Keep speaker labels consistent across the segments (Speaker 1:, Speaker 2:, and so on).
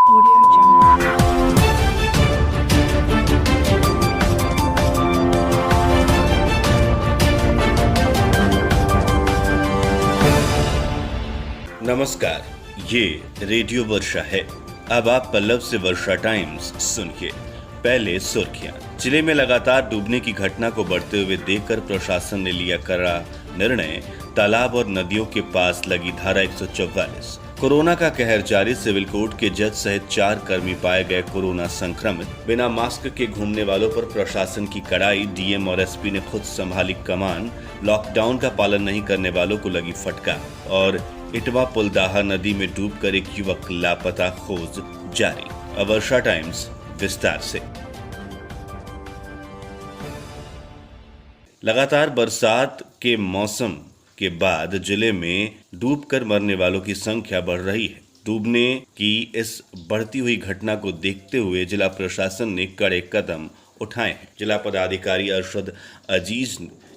Speaker 1: Audio Jungle.
Speaker 2: नमस्कार, ये radio वर्षा है। अब आप पल्लव से वर्षा टाइम्स सुनिए। पहले सुर्खियां। जिले में लगातार डूबने की घटना को बढ़ते हुए देखकर प्रशासन ने लिया कड़ा निर्णय। तालाब और नदियों के पास लगी धारा 144। कोरोना का कहर जारी। सिविल कोर्ट के जज सहित 4 कर्मी पाए गए कोरोना संक्रमित। बिना मास्क के घूमने वालों पर प्रशासन की कड़ाई। डीएम और एसपी ने खुद संभाली कमान। लॉकडाउन का पालन नहीं करने वालों को लगी फटकार। और इटवा पुलदाहा नदी में डूबकर एक युवक लापता, खोज जारी। अब वर्षा टाइम्स विस्तार से। लगातार बरसात के मौसम के बाद जिले में डूबकर मरने वालों की संख्या बढ़ रही है। डूबने की इस बढ़ती हुई घटना को देखते हुए जिला प्रशासन ने कड़े कदम उठाए हैं। जिला पदाधिकारी अरशद अजीज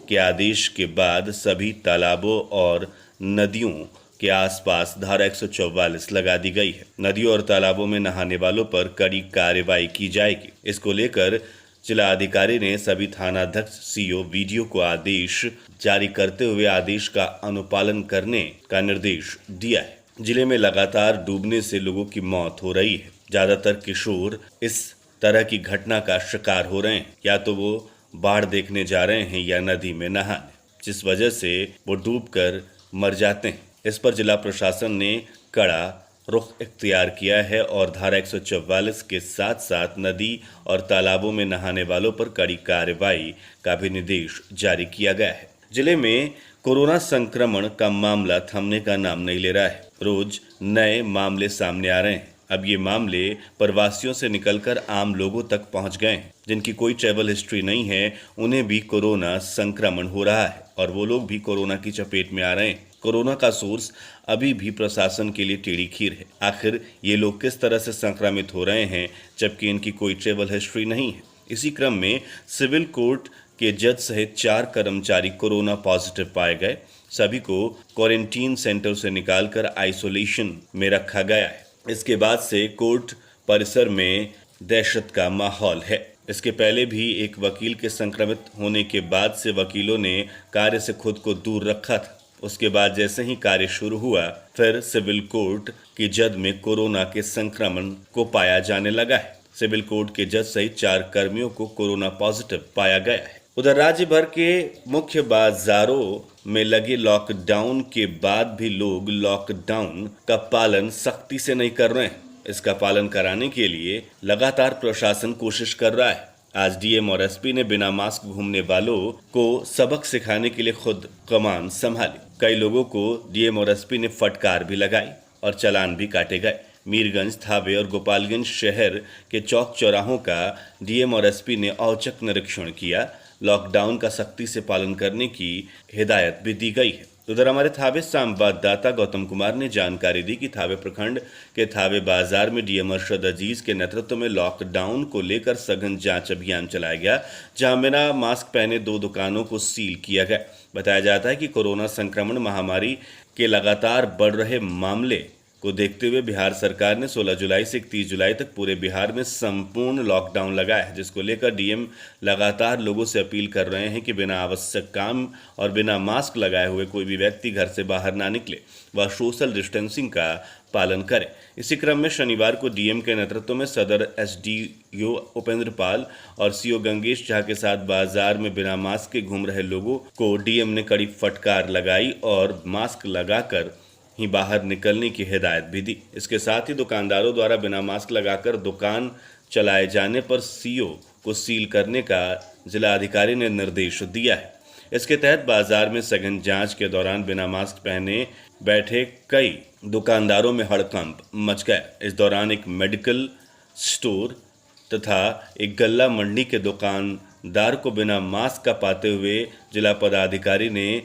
Speaker 2: के आदेश के बाद सभी तालाबों और नदियों के आसपास धारा 144 लगा दी गई है। नदियों और तालाबों में नहाने वालों पर कड़ी कार्रवाई की जाएगी। इसको लेकर जिला अधिकारी ने सभी थानाध्यक्ष, सीओ, वीडियो को आदेश जारी करते हुए आदेश का अनुपालन करने का निर्देश दिया है। जिले में लगातार डूबने से लोगों की मौत हो रही है। ज्यादातर किशोर इस तरह की घटना का शिकार हो रहे हैं। या तो वो बाढ़ देखने जा रहे हैं या नदी में नहाने, जिस वजह से वो डूबकर मर जाते हैं। इस पर जिला प्रशासन ने कड़ा रुख इख्तियार किया है और धारा 144 के साथ साथ नदी और तालाबों में नहाने वालों पर कड़ी कार्रवाई का भी निर्देश जारी किया गया है। जिले में कोरोना संक्रमण का मामला थमने का नाम नहीं ले रहा है। रोज नए मामले सामने आ रहे हैं। अब ये मामले प्रवासियों से निकलकर आम लोगों तक पहुंच गए हैं। जिनकी कोई ट्रैवल हिस्ट्री नहीं है, उन्हें भी कोरोना संक्रमण हो रहा है और वो लोग भी कोरोना की चपेट में आ रहे हैं। कोरोना का सोर्स अभी भी प्रशासन के लिए टेढ़ी खीर है। आखिर ये लोग किस तरह से संक्रमित हो रहे हैं जबकि इनकी कोई ट्रैवल हिस्ट्री नहीं है। इसी क्रम में सिविल कोर्ट के जज सहित 4 कर्मचारी कोरोना पॉजिटिव पाए गए। सभी को क्वारंटीन सेंटर से निकालकर आइसोलेशन में रखा गया है। इसके बाद से कोर्ट परिसर में दहशत का माहौल है। इसके पहले भी एक वकील के संक्रमित होने के बाद से वकीलों ने कार्य से खुद को दूर रखा था। उसके बाद जैसे ही कार्य शुरू हुआ, फिर सिविल कोर्ट की जज में कोरोना के संक्रमण को पाया जाने लगा है। सिविल कोर्ट के जज सहित 4 कर्मियों को कोरोना पॉजिटिव पाया गया है। उधर राज्य भर के मुख्य बाजारों में लगे लॉकडाउन के बाद भी लोग लॉकडाउन का पालन सख्ती से नहीं कर रहे हैं। इसका पालन कराने के लिए लगातार प्रशासन कोशिश कर रहा है। आज डीएम और एसपी ने बिना मास्क घूमने वालों को सबक सिखाने के लिए खुद कमान संभाली। कई लोगों को डीएम और एसपी ने फटकार भी लगाई और चालान भी काटे गए। मीरगंज, थावे और गोपालगंज शहर के चौक चौराहों का डीएम और एसपी ने औचक निरीक्षण किया। लॉकडाउन का सख्ती से पालन करने की हिदायत भी दी गई है। उधर हमारे थावे संवाददाता गौतम कुमार ने जानकारी दी कि थावे प्रखंड के थावे बाजार में डीएम अरशद अजीज के नेतृत्व में लॉकडाउन को लेकर सघन जांच अभियान चलाया गया, जहां बिना मास्क पहने 2 दुकानों को सील किया गया। बताया जाता है कि कोरोना संक्रमण महामारी के लगातार बढ़ रहे मामले को देखते हुए बिहार सरकार ने 16 जुलाई से 31 जुलाई तक पूरे बिहार में संपूर्ण लॉकडाउन लगाया है, जिसको लेकर डीएम लगातार लोगों से अपील कर रहे हैं कि बिना आवश्यक काम और बिना मास्क लगाए हुए कोई भी व्यक्ति घर से बाहर ना निकले, वह सोशल डिस्टेंसिंग का पालन करे। इसी क्रम में शनिवार को डीएम के नेतृत्व में सदर एसडीओ उपेंद्र पाल और सीओ गंगेश झा के साथ बाजार में बिना मास्क के घूम रहे लोगों को डीएम ने कड़ी फटकार लगाई और मास्क लगाकर ही बाहर निकलने की हिदायत भी दी। इसके साथ ही दुकानदारों द्वारा बिना मास्क लगाकर दुकान चलाए जाने पर सीओ को सील करने का जिला अधिकारी ने निर्देश दिया है। इसके तहत बाजार में सघन जांच के दौरान बिना मास्क पहने बैठे कई दुकानदारों में हड़कंप मच गया। इस दौरान एक मेडिकल स्टोर तथा एक गल्ला मंडी के दुकानदार को बिना मास्क का पाते हुए जिला पदाधिकारी ने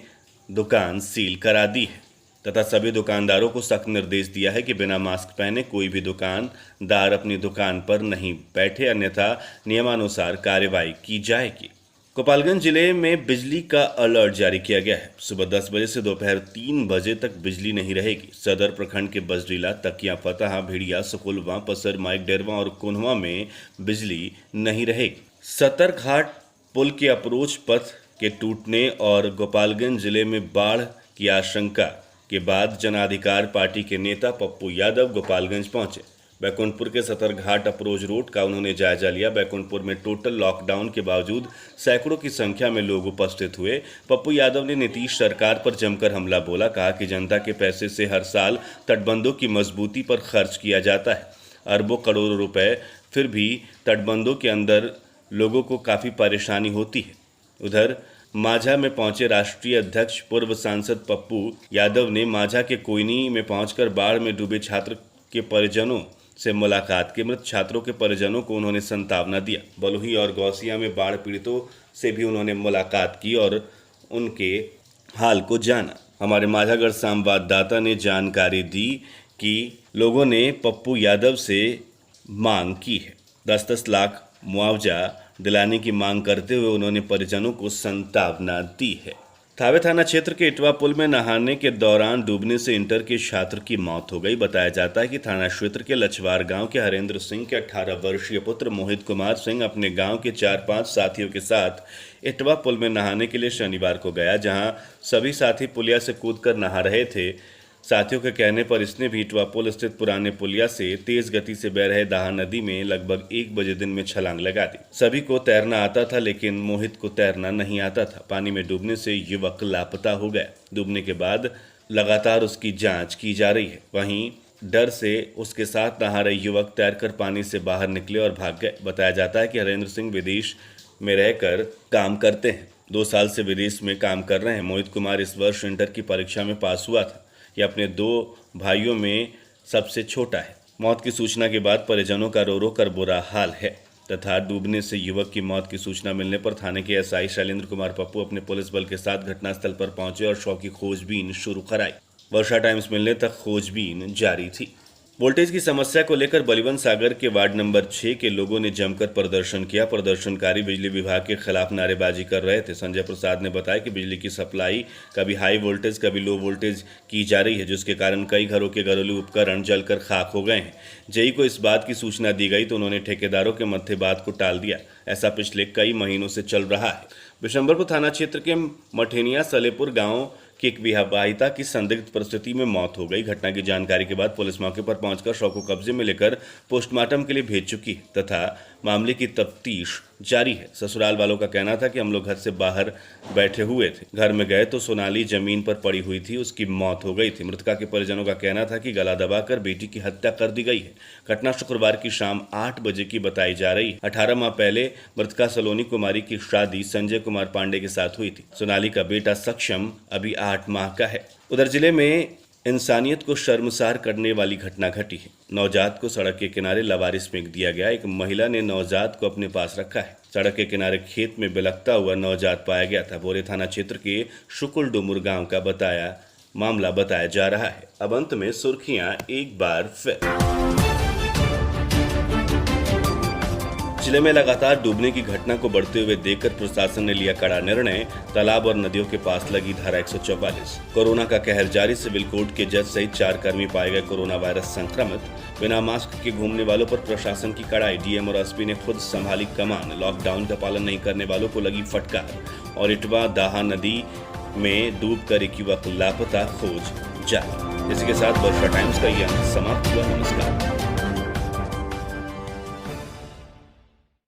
Speaker 2: दुकान सील करा दी है तथा सभी दुकानदारों को सख्त निर्देश दिया है कि बिना मास्क पहने कोई भी दुकानदार अपनी दुकान पर नहीं बैठे, अन्यथा नियमानुसार कार्रवाई की जाएगी। गोपालगंज जिले में बिजली का अलर्ट जारी किया गया है। सुबह 10 बजे से दोपहर 3 बजे तक बिजली नहीं रहेगी। सदर प्रखंड के बजरीला, तकिया, फतहा, भिड़िया, सुकुलवा, पसर, माइक डेरवा और कुन्हवा में बिजली नहीं रहेगी। सतरघाट पुल के अप्रोच पथ के टूटने और गोपालगंज जिले में बाढ़ की आशंका के बाद जन अधिकार पार्टी के नेता पप्पू यादव गोपालगंज पहुंचे। बैकुंठपुर के सतरघाट अप्रोच रोड का उन्होंने जायजा लिया। बैकुंठपुर में टोटल लॉकडाउन के बावजूद सैकड़ों की संख्या में लोग उपस्थित हुए। पप्पू यादव ने नीतीश सरकार पर जमकर हमला बोला। कहा कि जनता के पैसे से हर साल तटबंधों की मजबूती पर खर्च किया जाता है, अरबों करोड़ों रुपए, फिर भी तटबंधों के अंदर लोगों को काफ़ी परेशानी होती है। उधर माझा में पहुंचे राष्ट्रीय अध्यक्ष पूर्व सांसद पप्पू यादव ने माझा के कोयनी में पहुंचकर बाढ़ में डूबे छात्र के परिजनों से मुलाकात की। मृत छात्रों के परिजनों को उन्होंने सांत्वना दिया। बलुही और गौसिया में बाढ़ पीड़ितों से भी उन्होंने मुलाकात की और उनके हाल को जाना। हमारे माझागढ़ संवाददाता ने जानकारी दी कि लोगों ने पप्पू यादव से मांग की है। 10-10 लाख मुआवजा दिलाने की मांग करते हुए उन्होंने परिजनों को सांत्वना दी है। थावे थाना क्षेत्र के इटवा पुल में नहाने के दौरान डूबने से इंटर के छात्र की मौत हो गई। बताया जाता है कि थाना क्षेत्र के लछवार गांव के हरेंद्र सिंह के 18 वर्षीय पुत्र मोहित कुमार सिंह अपने गांव के 4-5 साथियों के साथ इटवा पुल में नहाने के लिए शनिवार को गया, जहां सभी साथी पुलिया से कूदकर नहा रहे थे। साथियों के कहने पर इसने भी इटवा पुल स्थित पुराने पुलिया से तेज गति से बह रहे दाहा नदी में लगभग 1 बजे दिन में छलांग लगा दी। सभी को तैरना आता था, लेकिन मोहित को तैरना नहीं आता था। पानी में डूबने से युवक लापता हो गया। डूबने के बाद लगातार उसकी जांच की जा रही है। वहीं डर से उसके साथ नहा रहे युवक तैरकर पानी से बाहर निकले और भाग गए। बताया जाता है कि हरेंद्र सिंह विदेश में रहकर काम करते हैं। 2 साल से विदेश में काम कर रहे हैं। मोहित कुमार इस वर्ष इंटर की परीक्षा में पास हुआ था। यह अपने 2 भाइयों में सबसे छोटा है। मौत की सूचना के बाद परिजनों का रो रो कर बुरा हाल है तथा डूबने से युवक की मौत की सूचना मिलने पर थाने के एसआई शैलेंद्र कुमार पप्पू अपने पुलिस बल के साथ घटनास्थल पर पहुंचे और शव की खोजबीन शुरू कराई। वर्षा टाइम्स मिलने तक खोजबीन जारी थी। वोल्टेज की समस्या को लेकर बलिवन सागर के वार्ड नंबर 6 के लोगों ने जमकर प्रदर्शन किया। प्रदर्शनकारी बिजली विभाग के खिलाफ नारेबाजी कर रहे थे। संजय प्रसाद ने बताया कि बिजली की सप्लाई कभी हाई वोल्टेज कभी लो वोल्टेज की जा रही है, जिसके कारण कई घरों के घरेलू उपकरण जलकर खाक हो गए हैं। जेई को इस बात की सूचना दी गई तो उन्होंने ठेकेदारों के मध्य बात को टाल दिया। ऐसा पिछले कई महीनों से चल रहा है। बिशंबरपुर थाना क्षेत्र के मठेनिया सलेपुर गांव की एक विवाहिता की संदिग्ध परिस्थिति में मौत हो गई। घटना की जानकारी के बाद पुलिस मौके पर पहुंचकर शव को कब्जे में लेकर पोस्टमार्टम के लिए भेज चुकी है तथा मामले की तफ्तीश जारी है। ससुराल वालों का कहना था कि हम लोग घर से बाहर बैठे हुए थे, घर में गए तो सोनाली जमीन पर पड़ी हुई थी, उसकी मौत हो गई थी। मृतका के परिजनों का कहना था कि गला दबाकर बेटी की हत्या कर दी गई है। घटना शुक्रवार की शाम 8 बजे की बताई जा रही है। 18 माह पहले मृतका सलोनी कुमारी की शादी संजय कुमार पांडे के साथ हुई थी। सोनाली का बेटा सक्षम अभी 8 माह का है। उधर जिले में इंसानियत को शर्मसार करने वाली घटना घटी है। नवजात को सड़क के किनारे लवारिस फेंक दिया गया। एक महिला ने नवजात को अपने पास रखा है। सड़क के किनारे खेत में बिलखता हुआ नवजात पाया गया था। बोरे थाना क्षेत्र के शुकुल डुमुर गांव का मामला बताया जा रहा है। अब अंत में सुर्खियां एक बार फिर। जिले में लगातार डूबने की घटना को बढ़ते हुए देखकर प्रशासन ने लिया कड़ा निर्णय। तालाब और नदियों के पास लगी धारा 144। कोरोना का कहर जारी। सिविल कोर्ट के जज सहित 4 कर्मी पाए गए कोरोना वायरस संक्रमित। बिना मास्क के घूमने वालों पर प्रशासन की कड़ाई। डीएम और एसपी ने खुद संभाली कमान। लॉकडाउन का पालन नहीं करने वालों को लगी फटकार। और इटवा दाहा नदी में डूबकर एक युवक लापता, खोज जारी। इसी के साथ वर्षा टाइम्स का ये अंक समाप्त हुआ। नमस्कार।